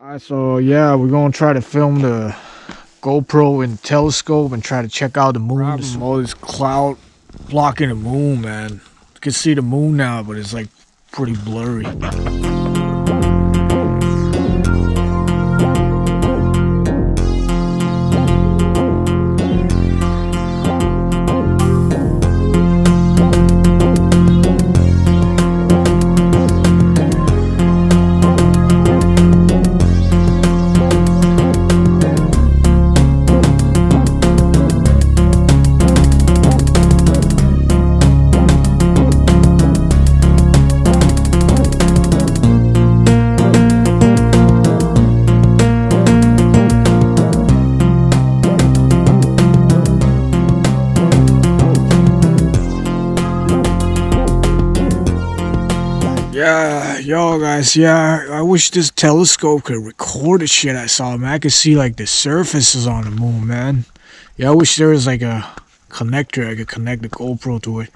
Alright, so yeah, we're gonna try to film the GoPro and telescope and try to check out the moon. All this cloud blocking the moon, man. You can see the moon now, but it's like pretty blurry. Yeah, yo guys, yeah, I wish this telescope could record the shit I saw, man. I could see like the surfaces on the moon, man. Yeah, I wish there was like a connector I could connect the GoPro to it.